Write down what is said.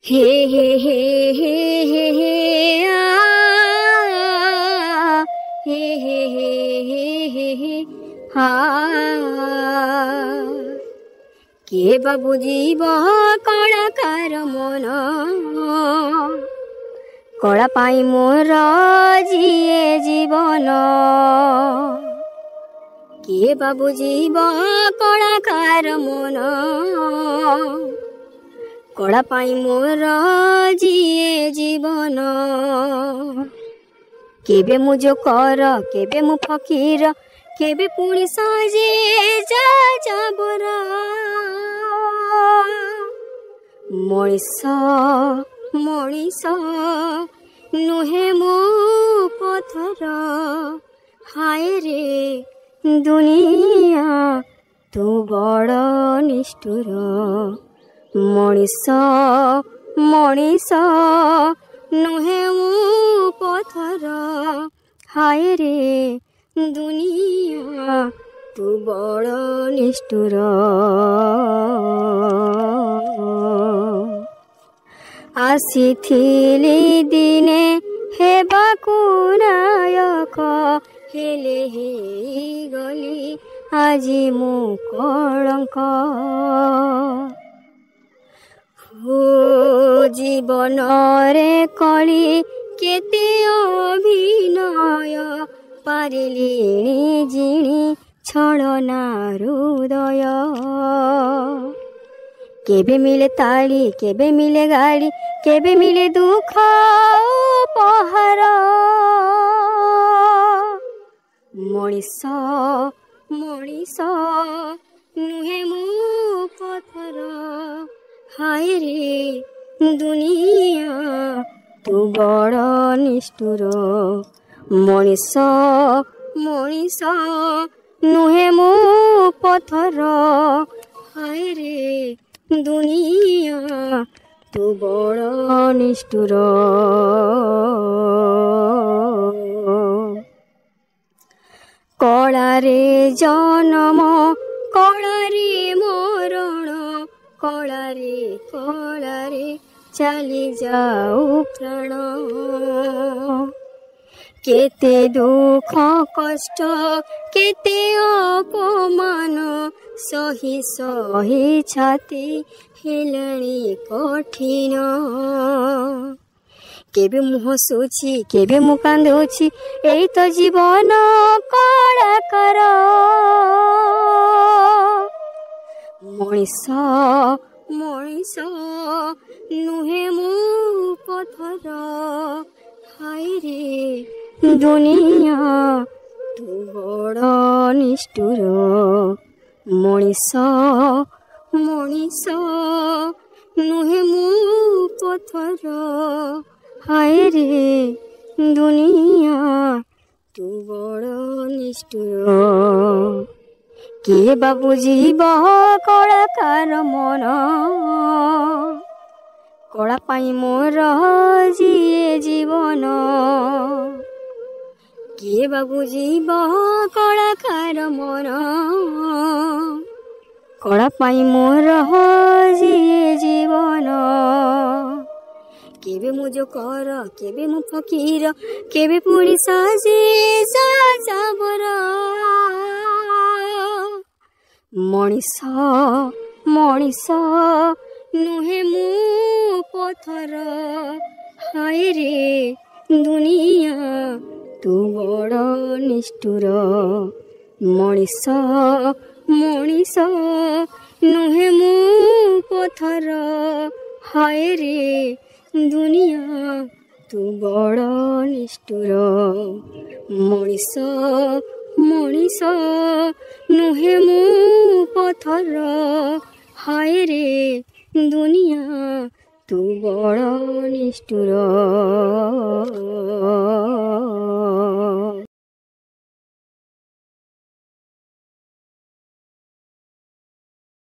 हे हे हे हे हे हे हे हे हे हे हे हा କିଏ ବା ବୁଝିବ କଳାକାର ମନ କଳା ପାଇଁ ମୋର ଯିଏ ଜୀବନ କିଏ ବା ବୁଝିବ କଳାକାର ମନ କଳା ପାଇଁ ମୋର ଯିଏ ଜୀବନ କେବେ ମୁଁ ଜୋକର କେବେ ମୁଁ ଫକୀର କେବେ ପୁଣି ସଜେ ଯାଯାବର ମଣିଷ ମଣିଷ ନୁହେଁ ମୋ ପଥର ହାୟ ରେ ଦୁନିଆ ତୁ ବଡ଼ ନିଷ୍ଠୁର ମଣିଷ ମଣିଷ ନୁହେଁ ମୋ ପଥର ହାୟ ରେ ଦୁନିଆ ତୁ ବଡ଼ ନିଷ୍ଠୁର ଆସିଥିଲି ଦିନେ ହେବାକୁ ନାୟକ ହେଲେ ହେଇଗଲି ଆଜି ମୁଁ କଳଙ୍କ ଜୀବନରେ କଳି କେତେ ଅଭିନୟ ପାରିଲିଣି ଜିଣି ଛଳନା ହୃଦୟ କେବେ ମିଳେ ତାଳି କେବେ ମିଳେ ଗାଳି କେବେ ମିଳେ ଦୁଃଖ ଉପହାର ମଣିଷ ମଣିଷ ନୁହେଁ ମୋ ପଥର ହାୟ ରେ ଦୁନିଆ ତୁ ବଡ଼ ନିଷ୍ଠୁର ମଣିଷ ମଣିଷ ନୁହେଁ ମୋ ପଥର ହାୟ ରେ ଦୁନିଆ ତୁ ବଡ଼ ନିଷ୍ଠୁର କଳାରେ ଜନମ କଳାରେ ମରଣ କଳାରେ କଳାରେ ଚାଲି ଯାଉ ପ୍ରାଣ କେତେ ଦୁଃଖ କଷ୍ଟ କେତେ ଅପମାନ ସହି ସହି ଛାତି ହେଲାଣି କଠିନ କେବେ ମୁଁ ହସୁଛି କେବେ ମୁଁ କାନ୍ଦୁଛି ଏଇ ତ ଜୀବନ କଳାକାର ମଣିଷ ମଣିଷ ନୁହେଁ ମୋ ପଥର ହାୟ ରେ ଦୁନିଆ ତୁ ବଡ଼ ନିଷ୍ଠୁର ମଣିଷ ମଣିଷ ନୁହେଁ ମୋ ପଥର ହାୟ ରେ ଦୁନିଆ ତୁ ବଡ଼ ନିଷ୍ଠୁର କିଏ ବା ବୁଝିବ କଳାକାର ମନ କଳା ପାଇଁ ମୋର ଯିଏ ଜୀବନ କିଏ ବା ବୁଝିବ କଳାକାର ମନ କଳା ପାଇଁ ମୋର ଯିଏ ଜୀବନ କେବେ ମୁଁ ଜୋକର କେବେ ମୁଁ ଫକୀର କେବେ ପୁଣି ସଜେ ଯାଯାବର ମଣିଷ ମଣିଷ ନୁହେଁ ମୋ ପଥର ହାୟ ରେ ଦୁନିଆ ତୁ ବଡ଼ ନିଷ୍ଠୁର ମଣିଷ ମଣିଷ ନୁହେଁ ମୋ ପଥର ହାୟ ରେ ଦୁନିଆ ତୁ ବଡ଼ ନିଷ୍ଠୁର ମଣିଷ ମଣିଷ ନୁହେଁ ମୋ ପଥର ହାୟ ରେ ଦୁନିଆ ତୁ ବଡ଼ ନିଷ୍ଠୁର।